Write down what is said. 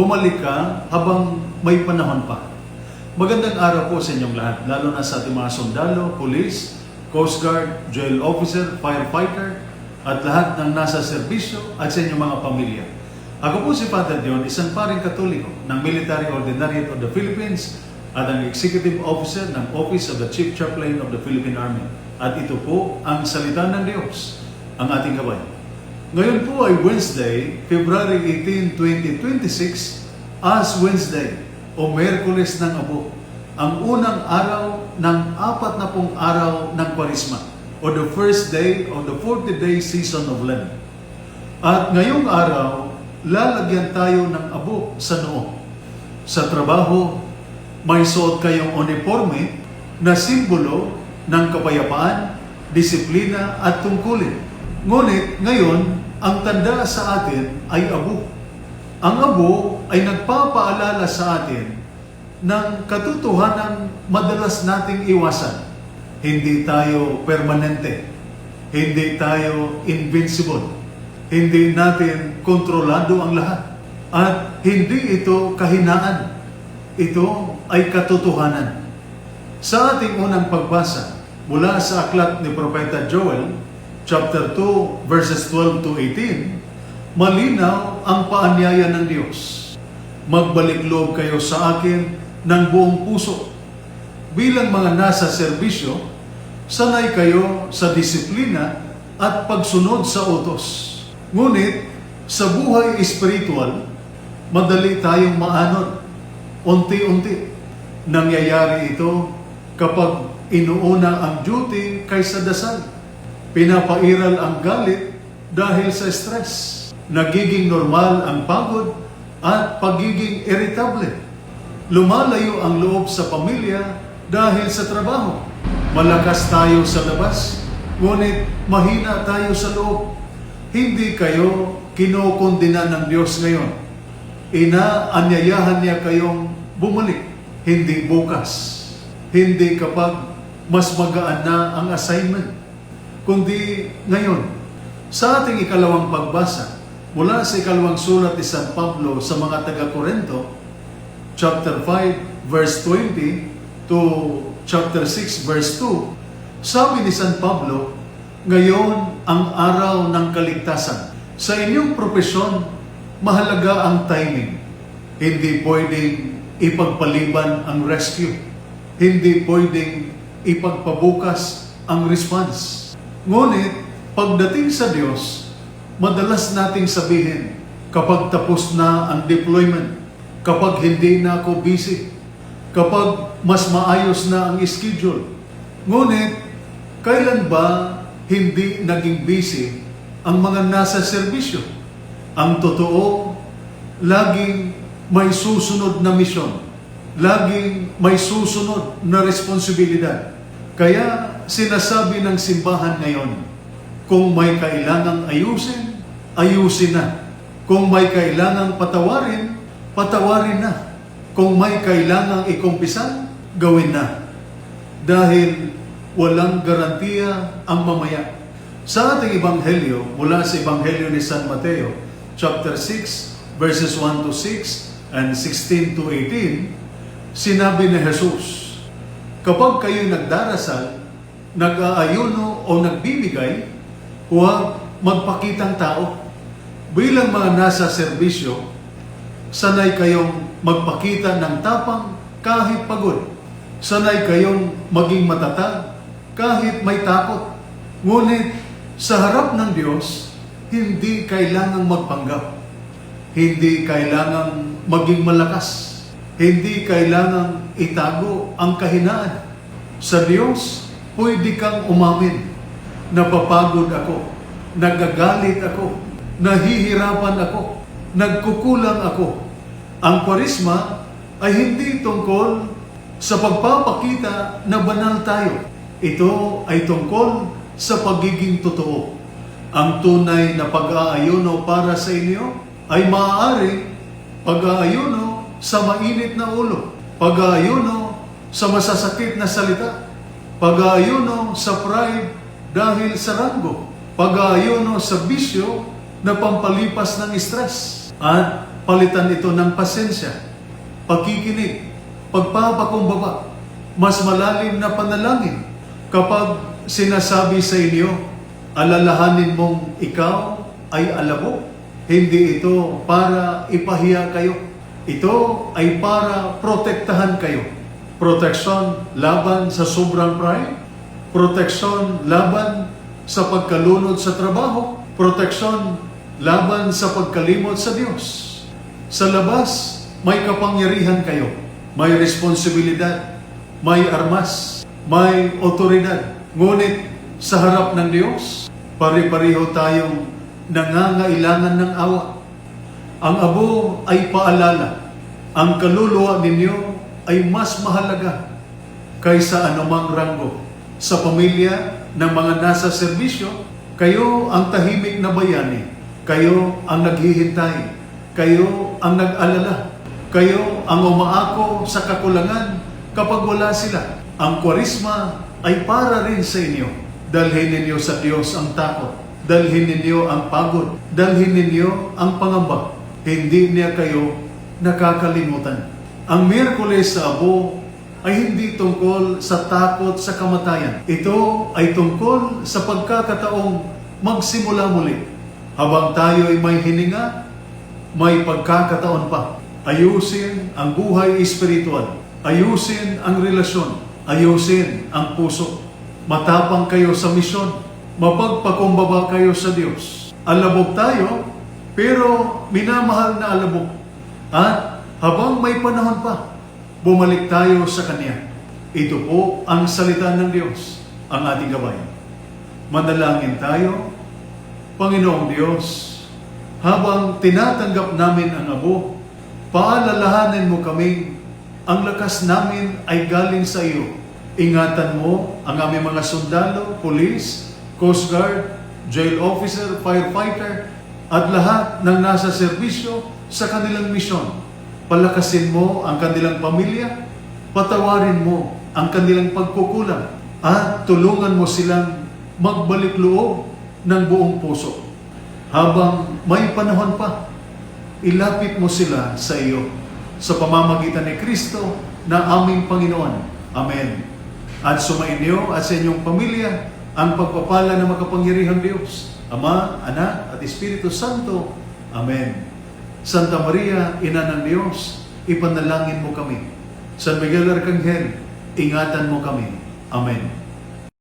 bumalik ka habang may panahon pa. Magandang araw po sa inyong lahat, lalo na sa ating mga sundalo, police, Coast Guard, jail officer, firefighter, at lahat ng nasa serbisyo at sa inyong mga pamilya. Ako po si Father Dion, isang paring Katoliko ng Military Ordinariate of the Philippines at ang Executive Officer ng Office of the Chief Chaplain of the Philippine Army. At ito po ang salita ng Diyos, ang ating gabay. Ngayon po ay Wednesday, February 18, 2026, Ash Wednesday o Miyerkules ng Abo, ang unang araw ng 40 araw ng Kwaresma o the first day of the 40-day season of Lent. At ngayong araw, lalagyan tayo ng abo sa noo. Sa trabaho, may suot kayong uniforme na simbolo ng kapayapaan, disiplina at tungkulin. Ngunit ngayon, ang tanda sa atin ay abo. Ang abo ay nagpapaalala sa atin ng katotohanan madalas nating iwasan. Hindi tayo permanente. Hindi tayo invincible. Hindi natin kontrolado ang lahat. At hindi ito kahinaan. Ito ay katotohanan. Sa ating unang pagbasa, mula sa aklat ni Propeta Joel, chapter 2, verses 12 to 18, malinaw ang paanyaya ng Diyos. Magbalik loob kayo sa akin ng buong puso. Bilang mga nasa serbisyo, sanay kayo sa disiplina at pagsunod sa utos. Ngunit, sa buhay espiritual, madali tayong maanod. Unti-unti. Nangyayari ito kapag inuuna ang duty kaysa dasal. Pinapairal ang galit dahil sa stress. Nagiging normal ang pagod at pagiging irritable. Lumalayo ang loob sa pamilya dahil sa trabaho. Malakas tayo sa labas, ngunit mahina tayo sa loob. Hindi kayo kinokondena ng Diyos ngayon. Inaanyayahan niya kayong bumalik, hindi bukas. Hindi kapag mas magaan na ang assignment, kundi ngayon. Sa ating ikalawang pagbasa, mula sa ikalawang sulat ni San Pablo sa mga taga-Korinto, chapter 5, verse 20 to chapter 6, verse 2, sabi ni San Pablo, ngayon ang araw ng kaligtasan. Sa inyong propesyon, mahalaga ang timing. Hindi pwedeng ipagpaliban ang rescue. Hindi pwedeng ipagpabukas ang response. Ngunit, pagdating sa Diyos, madalas nating sabihin, kapag tapos na ang deployment, kapag hindi na ako busy, kapag mas maayos na ang schedule. Ngunit, kailan ba hindi naging busy ang mga nasa serbisyo? Ang totoo, laging may susunod na misyon. Laging may susunod na responsibilidad. Kaya sinasabi ng simbahan ngayon, kung may kailangang ayusin, ayusin na. Kung may kailangang patawarin, patawarin na. Kung may kailangang ikumpisan, gawin na. Dahil walang garantiya ang mamaya. Sa ating Ebanghelyo, mula sa Ebanghelyo ni San Mateo, chapter 6, verses 1 to 6 and 16 to 18, sinabi ni Jesus, kapag kayo nagdarasal, nag-aayuno o nagbibigay, huwag magpakitang tao. Bilang mga nasa serbisyo, sanay kayong magpakita ng tapang kahit pagod. Sanay kayong maging matatag kahit may takot. Ngunit sa harap ng Diyos, hindi kailangang magpanggap. Hindi kailangang maging malakas. Hindi kailangang itago ang kahinaan. Sa Diyos, pwede kang umamin. Napapagod ako. Nagagalit ako. Nahihirapan ako. Nagkukulang ako. Ang Kwaresma ay hindi tungkol sa pagpapakita na banal tayo. Ito ay tungkol sa pagiging totoo. Ang tunay na pag-aayuno para sa inyo ay maaaring pag-aayuno sa mainit na ulo, pag-aayuno sa masasakit na salita, pag-aayuno sa pride dahil sa ranggo, pag-aayuno sa bisyo na pampalipas ng stress, at palitan ito ng pasensya, pagkikinig, pagpapakumbaba, mas malalim na panalangin. Kapag sinasabi sa inyo, alalahanin mong ikaw ay alabok, hindi ito para ipahiya kayo. Ito ay para protektahan kayo. Proteksyon laban sa sobrang pride, proteksyon laban sa pagkalunod sa trabaho, proteksyon laban sa pagkalimot sa Diyos. Sa labas, may kapangyarihan kayo, may responsibilidad, may armas, may otoridad. Ngunit sa harap ng Diyos, pare-pareho tayong nangangailangan ng awa. Ang abo ay paalala. Ang kaluluwa ninyo ay mas mahalaga kaysa anumang ranggo. Sa pamilya ng mga nasa serbisyo, kayo ang tahimik na bayani. Kayo ang naghihintay. Kayo ang nag-alala. Kayo ang umaako sa kakulangan kapag wala sila. Ang kwarisma ay para rin sa inyo. Dalhin ninyo sa Diyos ang takot. Dalhin ninyo ang pagod. Dalhin ninyo ang pangamba. Hindi niya kayo nakakalimutan. Ang Miyerkules sa Abo ay hindi tungkol sa takot sa kamatayan. Ito ay tungkol sa pagkakataong magsimula muli. Habang tayo ay may hininga, may pagkakataon pa. Ayusin ang buhay espiritual. Ayusin ang relasyon. Ayusin ang puso. Matapang kayo sa misyon. Mapagpakumbaba kayo sa Diyos. Alabog tayo, pero minamahal na alabog. At habang may panahon pa, bumalik tayo sa Kanya. Ito po ang salita ng Diyos, ang ating gabay. Manalangin tayo. Panginoong Diyos, habang tinatanggap namin ang abo, paalalahanin mo kami, ang lakas namin ay galing sa iyo. Ingatan mo ang aming mga sundalo, pulis, Coast Guard, jail officer, firefighter, at lahat ng nasa serbisyo sa kanilang misyon. Palakasin mo ang kanilang pamilya, patawarin mo ang kanilang pagkukulang, at tulungan mo silang magbalik loob ng buong puso. Habang may panahon pa, ilapit mo sila sa iyo sa pamamagitan ni Kristo na aming Panginoon. Amen. At sumainyo at sa inyong pamilya ang pagpapala ng makapangyarihang Diyos, Ama, Anak, at Espiritu Santo. Amen. Santa Maria, Ina ng Diyos, ipanalangin mo kami. San Miguel Arcangel, ingatan mo kami. Amen.